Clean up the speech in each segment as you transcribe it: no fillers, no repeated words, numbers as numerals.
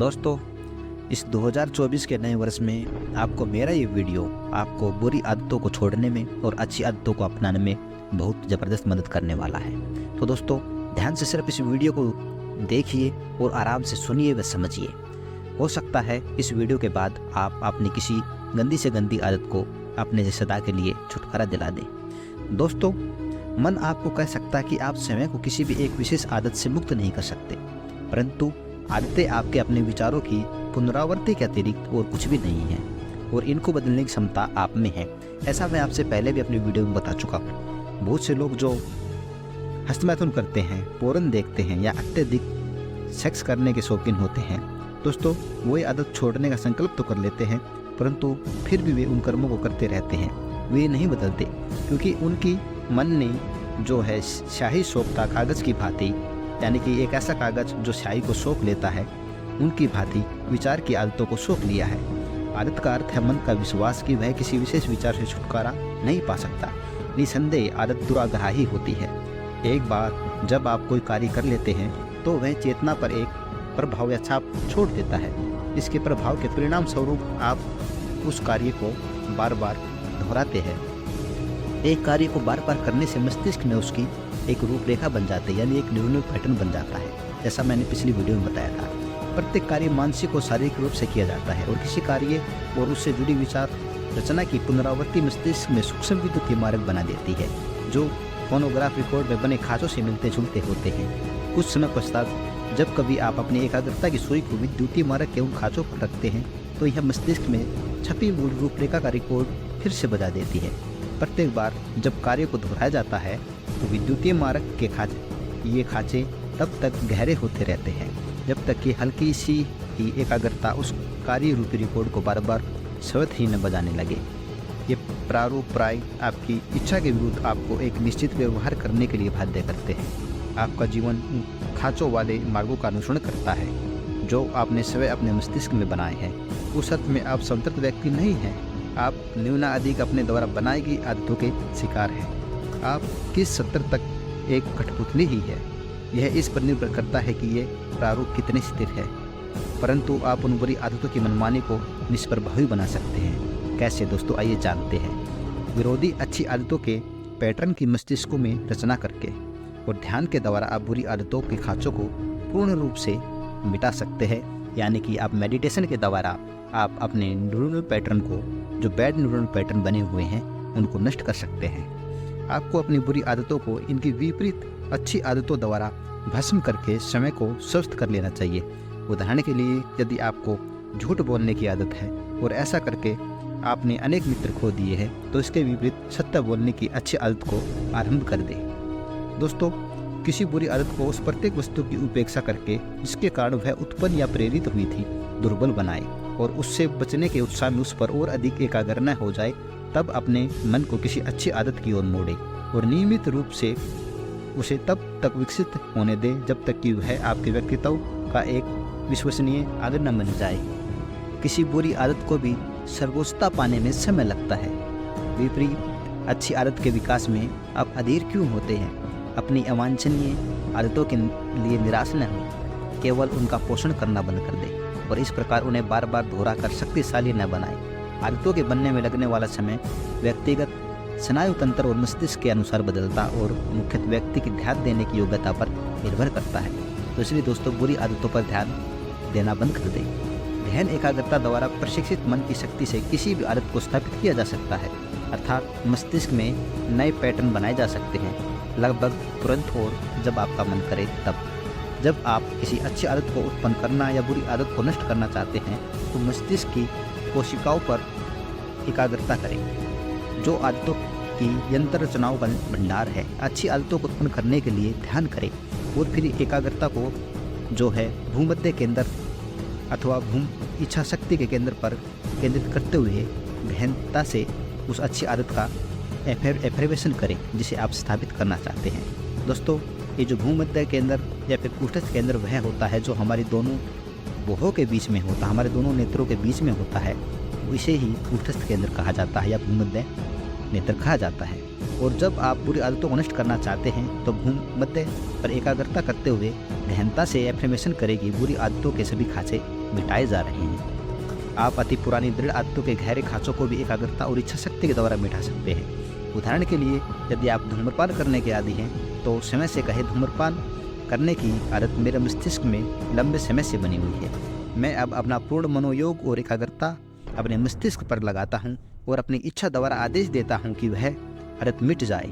दोस्तों, इस 2024 के नए वर्ष में आपको मेरा ये वीडियो आपको बुरी आदतों को छोड़ने में और अच्छी आदतों को अपनाने में बहुत ज़बरदस्त मदद करने वाला है। तो दोस्तों, ध्यान से सिर्फ इस वीडियो को देखिए और आराम से सुनिए व समझिए। हो सकता है इस वीडियो के बाद आप अपनी किसी गंदी से गंदी आदत को अपने से सदा के लिए छुटकारा दिला दें। दोस्तों, मन आपको कह सकता है कि आप स्वयं को किसी भी एक विशेष आदत से मुक्त नहीं कर सकते, परंतु आदतें आपके अपने विचारों की पुनरावृत्ति के अतिरिक्त और कुछ भी नहीं है और इनको बदलने की क्षमता आप में है। ऐसा मैं आपसे पहले भी अपनी वीडियो में बता चुका हूँ। बहुत से लोग जो हस्तमैथुन करते हैं, पोर्न देखते हैं या अत्यधिक सेक्स करने के शौकीन होते हैं, दोस्तों वो ये आदत छोड़ने का संकल्प तो कर लेते हैं, परंतु फिर भी वे उन कर्मों को करते रहते हैं। वे नहीं बदलते क्योंकि उनकी मन ने जो है स्याही सौंपता कागज़ की भांति, यानी कि एक ऐसा कागज़ जो स्याही को सौंप लेता है, उनकी भांति विचार की आदतों को सौंप लिया है। आदत का अर्थ है मन का विश्वास कि वह किसी विशेष विचार से छुटकारा नहीं पा सकता। निसंदेह आदत दुराग्रही होती है। एक बार जब आप कोई कार्य कर लेते हैं तो वह चेतना पर एक प्रभाव या छाप छोड़ देता है। इसके प्रभाव के परिणाम स्वरूप आप उस कार्य को बार बार दोहराते हैं। एक कार्य को बार बार करने से मस्तिष्क में उसकी एक रूपरेखा बन जाती है, यानी एक न्यूरल पैटर्न बन जाता है। जैसा मैंने पिछली वीडियो में बताया था, प्रत्येक कार्य मानसिक और शारीरिक रूप से किया जाता है और किसी कार्य और उससे जुड़ी विचार रचना की पुनरावृत्ति मस्तिष्क में सूक्ष्म विद्युतीय मार्ग बना देती है, जो फोनोग्राफ रिकॉर्ड में बने खांचों से मिलते जुलते होते हैं। कुछ समय पश्चात जब कभी आप अपनी एकाग्रता की सुई को विद्युतीय मार्ग के उन खांचों पर रखते हैं तो यह मस्तिष्क में छपी मूल रूपरेखा का रिकॉर्ड फिर से बजा देती है। प्रत्येक बार जब कार्य को दोहराया जाता है तो विद्युतीय मार्ग के खांचे तब तक गहरे होते रहते हैं जब तक कि हल्की सी ही एकाग्रता उस कार्य रूपी रिकॉर्ड को बार बार स्वतः ही न बजाने लगे। ये प्रारूप प्राय आपकी इच्छा के विरुद्ध आपको एक निश्चित व्यवहार करने के लिए बाध्य करते हैं। आपका जीवन खांचों वाले मार्गों का अनुसरण करता है जो आपने स्वयं अपने मस्तिष्क में बनाए हैं। उस अर्थ में आप स्वतंत्र व्यक्ति नहीं हैं, आप न्यूनाधिक अपने द्वारा बनाई गई आदतों के शिकार हैं। आप किस स्तर तक एक कठपुतली ही है, यह इस पर निर्भर करता है कि ये प्रारूप कितने स्थिर है, परंतु आप उन बुरी आदतों की मनमानी को निष्प्रभावी बना सकते हैं। कैसे दोस्तों, आइए जानते हैं। विरोधी अच्छी आदतों के पैटर्न की मस्तिष्कों में रचना करके और ध्यान के द्वारा आप बुरी आदतों के खांचों को पूर्ण रूप से मिटा सकते हैं, यानी कि आप मेडिटेशन के द्वारा आप अपने न्यूरल पैटर्न को, जो बैड न्यूरल पैटर्न बने हुए हैं, उनको नष्ट कर सकते हैं। आपको अपनी बुरी आदतों को इनकी विपरीत अच्छी आदतों द्वारा भस्म करके समय को स्वस्थ कर लेना चाहिए। उदाहरण के लिए, यदि आपको झूठ बोलने की आदत है और ऐसा करके आपने अनेक मित्र खो दिए हैं, तो इसके विपरीत सत्य बोलने की अच्छी आदत को आरंभ कर दें। दोस्तों, किसी बुरी आदत को उस प्रत्येक वस्तु की उपेक्षा करके जिसके कारण वह उत्पन्न या प्रेरित हुई थी दुर्बल बनाए और उससे बचने के उत्साह में उस पर और अधिक एकाग्र न हो जाए, तब अपने मन को किसी अच्छी आदत की ओर मोड़े और नियमित रूप से उसे तब तक विकसित होने दें जब तक कि वह आपके व्यक्तित्व का एक विश्वसनीय आदत न बन जाए। किसी बुरी आदत को भी सर्वोच्चता पाने में समय लगता है। विपरीत अच्छी आदत के विकास में आप अधीर क्यों होते हैं? अपनी अवांछनीय आदतों के लिए निराश न हो, केवल उनका पोषण करना बंद कर दें और इस प्रकार उन्हें बार बार दोहरा कर शक्तिशाली न बनाएं। आदतों के बनने में लगने वाला समय व्यक्तिगत स्नायु तंत्र और मस्तिष्क के अनुसार बदलता और मुख्यतः व्यक्ति की ध्यान देने की योग्यता पर निर्भर करता है। तो इसलिए दोस्तों, बुरी आदतों पर ध्यान देना बंद कर दें। ध्यान एकाग्रता द्वारा प्रशिक्षित मन की शक्ति से किसी भी आदत को स्थापित किया जा सकता है, अर्थात मस्तिष्क में नए पैटर्न बनाए जा सकते हैं लगभग तुरंत, और जब आपका मन करे तब। जब आप किसी अच्छी आदत को उत्पन्न करना या बुरी आदत को नष्ट करना चाहते हैं तो मस्तिष्क की कोशिकाओं पर एकाग्रता करें, जो आदतों की यंत्र रचनाओं का भंडार है। अच्छी आदतों को उत्पन्न करने के लिए ध्यान करें और फिर एकाग्रता को जो है भूमध्य केंद्र अथवा भूम इच्छा शक्ति के केंद्र पर केंद्रित करते हुए गहनता से उस अच्छी आदत का एफर्मेशन करें जिसे आप स्थापित करना चाहते हैं। दोस्तों, ये जो भूमध्य केंद्र या फिर कुष्ठस्थ केंद्र वह होता है जो हमारी दोनों भुजों के बीच में होता है, हमारे दोनों नेत्रों के बीच में होता है, इसे ही कुष्ठस्थ केंद्र कहा जाता है या भूमध्य नेत्र कहा जाता है। और जब आप बुरी आदतों को नष्ट करना चाहते हैं तो भूमध्य पर एकाग्रता करते हुए गहनता से एफर्मेशन करेगी बुरी आदतों के सभी खांचे मिटाए जा रहे हैं। आप अति पुरानी दृढ़ आदतों के गहरे खाँचों को भी एकाग्रता और इच्छा शक्ति के द्वारा मिटा सकते हैं। उदाहरण के लिए, यदि आप धूम्रपान करने के आदी हैं तो समय से कहे धूम्रपान करने की आदत मेरे मस्तिष्क में लंबे समय से बनी हुई है। मैं अब अपना पूर्ण मनोयोग और एकाग्रता अपने मस्तिष्क पर लगाता हूँ और अपनी इच्छा द्वारा आदेश देता हूँ कि वह आदत मिट जाए।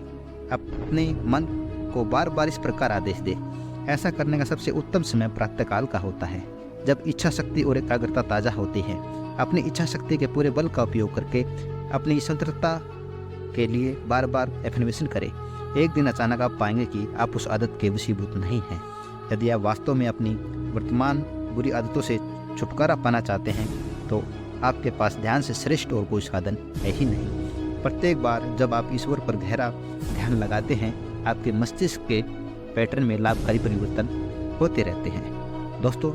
अपने मन को बार बार इस प्रकार आदेश दे। ऐसा करने का सबसे उत्तम समय प्रातःकाल का होता है, जब इच्छा शक्ति और एकाग्रता ताज़ा होती है। अपनी इच्छा शक्ति के पूरे बल का उपयोग करके अपनी स्वतंत्रता के लिए बार बार एफर्मेशन करें। एक दिन अचानक आप पाएंगे कि आप उस आदत के वशीभूत नहीं हैं। यदि आप वास्तव में अपनी वर्तमान बुरी आदतों से छुटकारा पाना चाहते हैं तो आपके पास ध्यान से श्रेष्ठ और कोई साधन है ही नहीं। प्रत्येक बार जब आप ईश्वर पर गहरा ध्यान लगाते हैं, आपके मस्तिष्क के पैटर्न में लाभकारी परिवर्तन होते रहते हैं। दोस्तों,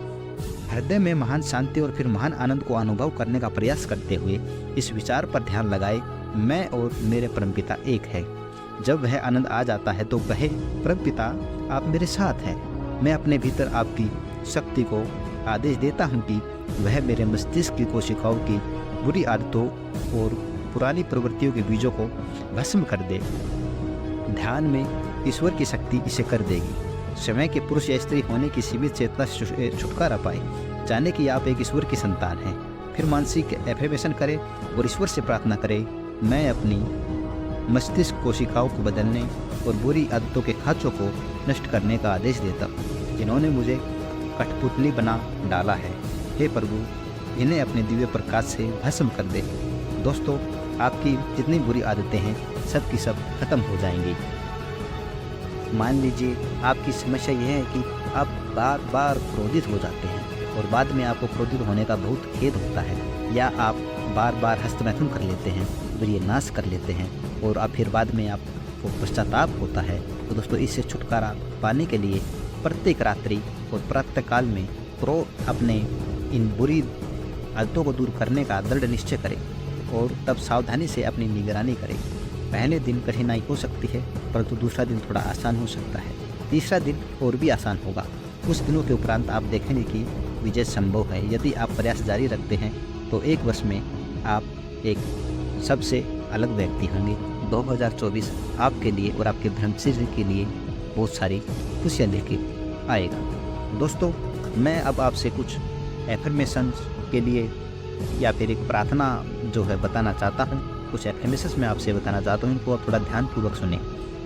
हृदय में महान शांति और फिर महान आनंद को अनुभव करने का प्रयास करते हुए इस विचार पर ध्यान लगाए, मैं और मेरे परमपिता एक है। जब वह आनंद आ जाता है तो कहे, परमपिता आप मेरे साथ हैं। मैं अपने भीतर आपकी शक्ति को आदेश देता हूँ कि वह मेरे मस्तिष्क की कोशिकाओं की बुरी आदतों और पुरानी प्रवृत्तियों के बीजों को भस्म कर दे। ध्यान में ईश्वर की शक्ति इसे कर देगी। समय के पुरुष या स्त्री होने की सीमित चेतना से छुटकारा पाए। जाने कि आप एक ईश्वर की संतान हैं। फिर मानसिक एफर्मेशन करें और ईश्वर से प्रार्थना करें, मैं अपनी मस्तिष्क कोशिकाओं को बदलने और बुरी आदतों के खाँचों को नष्ट करने का आदेश देता हूँ, जिन्होंने मुझे कठपुतली बना डाला है। हे प्रभु, इन्हें अपने दिव्य प्रकाश से भस्म कर दे। दोस्तों, आपकी जितनी बुरी आदतें हैं सब की सब खत्म हो जाएंगी। मान लीजिए आपकी समस्या यह है कि आप बार बार क्रोधित हो जाते हैं और बाद में आपको क्रोधित होने का बहुत खेद होता है, या आप बार बार हस्तमैथुन कर लेते हैं, वीर्य नाश कर लेते हैं और अब फिर बाद में आपको पश्चाताप होता है। तो दोस्तों, इससे छुटकारा पाने के लिए प्रत्येक रात्रि और प्रातःकाल में अपने इन बुरी आदतों को दूर करने का दृढ़ निश्चय करें और तब सावधानी से अपनी निगरानी करें। पहले दिन कठिनाई हो सकती है, परंतु दूसरा दिन थोड़ा आसान हो सकता है, तीसरा दिन और भी आसान होगा। कुछ दिनों के उपरांत आप देखेंगे कि विजय संभव है। यदि आप प्रयास जारी रखते हैं तो एक वर्ष में आप एक सबसे अलग व्यक्ति होंगे। 2024 आपके लिए और आपके ब्रह्मचर्य के लिए बहुत सारी खुशियाँ लेके आएगा। दोस्तों, मैं अब आपसे कुछ एफर्मेशन के लिए या फिर एक प्रार्थना जो है बताना चाहता हूँ। कुछ एफर्मेशंस मैं आपसे बताना चाहता हूँ, इनको आप थोड़ा ध्यानपूर्वक सुने।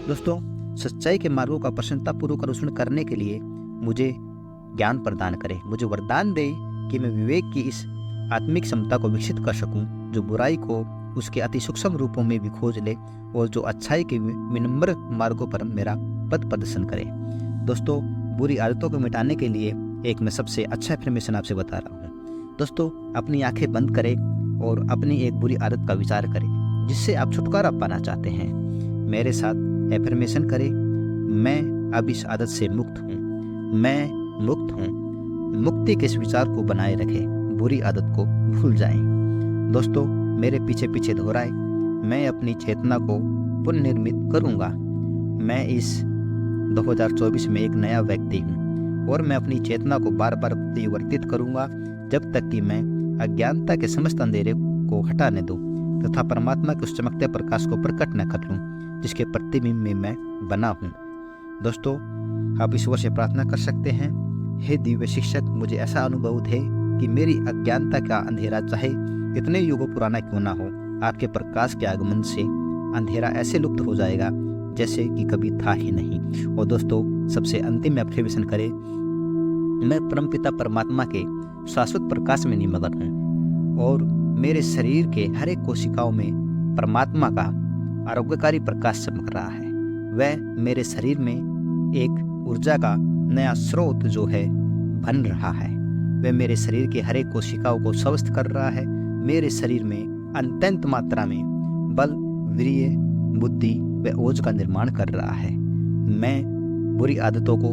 दोस्तों, सच्चाई के मार्गों का प्रसन्नतापूर्वक अनुसरण करने के लिए मुझे ज्ञान प्रदान करें। मुझे वरदान दे कि मैं विवेक की इस आत्मिक क्षमता को विकसित कर सकूं, जो बुराई को उसके अति सूक्ष्म रूपों में भी खोज ले और जो अच्छाई के विनम्र मार्गों पर मेरा पथ प्रदर्शन करे। दोस्तों, बुरी आदतों को मिटाने के लिए एक मैं सबसे अच्छा एफर्मेशन आपसे बता रहा हूँ। दोस्तों, अपनी आंखें बंद करें और अपनी एक बुरी आदत का विचार करें जिससे आप छुटकारा पाना चाहते हैं। मेरे साथ एफर्मेशन करें, मैं अब इस आदत से मुक्त हूँ, मैं मुक्त हूँ। मुक्ति के इस विचार को बनाए रखें, बुरी आदत को भूल जाएं। दोस्तों, मेरे पीछे पीछे दोहराए, मैं अपनी चेतना को पुनर्निर्मित करूँगा। मैं इस 2024 में एक नया व्यक्ति हूँ और मैं अपनी चेतना को बार बार परिवर्तित करूँगा जब तक कि मैं अज्ञानता के समस्त अंधेरे को हटाने दूँ तथा परमात्मा के उस चमकते प्रकाश को प्रकट न कर लूँ जिसके प्रतिबिंब में मैं बना हूँ। दोस्तों, आप ईश्वर से प्रार्थना कर सकते हैं, हे दिव्य शिक्षक, मुझे ऐसा अनुभव दे कि मेरी अज्ञानता का अंधेरा चाहे कितने युगों पुराना क्यों ना हो, आपके प्रकाश के आगमन से अंधेरा ऐसे लुप्त हो जाएगा जैसे कि कभी था ही नहीं। और दोस्तों, सबसे अंतिम एफर्मेशन करें, मैं परमपिता परमात्मा के शाश्वत प्रकाश में निमग्न हूँ और मेरे शरीर के हर एक कोशिकाओं में परमात्मा का आरोग्यकारी प्रकाश चमक रहा है। वह मेरे शरीर में एक ऊर्जा का नया स्रोत जो है बन रहा है। वह मेरे शरीर के हर एक कोशिकाओं को स्वस्थ कर रहा है। मेरे शरीर में अत्यंत मात्रा में बल, वीर्य, बुद्धि व ओज का निर्माण कर रहा है। मैं बुरी आदतों को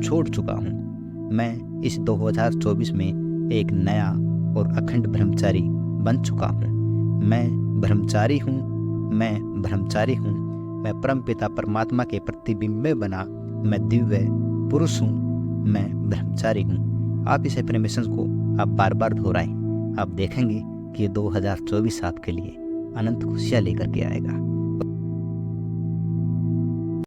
छोड़ चुका हूँ। मैं इस 2024 में एक नया और अखंड ब्रह्मचारी बन चुका हूँ। मैं ब्रह्मचारी हूँ, मैं ब्रह्मचारी हूँ। मैं परमपिता परमात्मा के प्रतिबिंब में बना मैं दिव्य पुरुष हूँ, मैं ब्रह्मचारी हूँ। आप इस एफर्मेशन को आप बार बार दोहराएं, आप देखेंगे कि 2024 आपके लिए अनंत खुशियाँ लेकर के आएगा।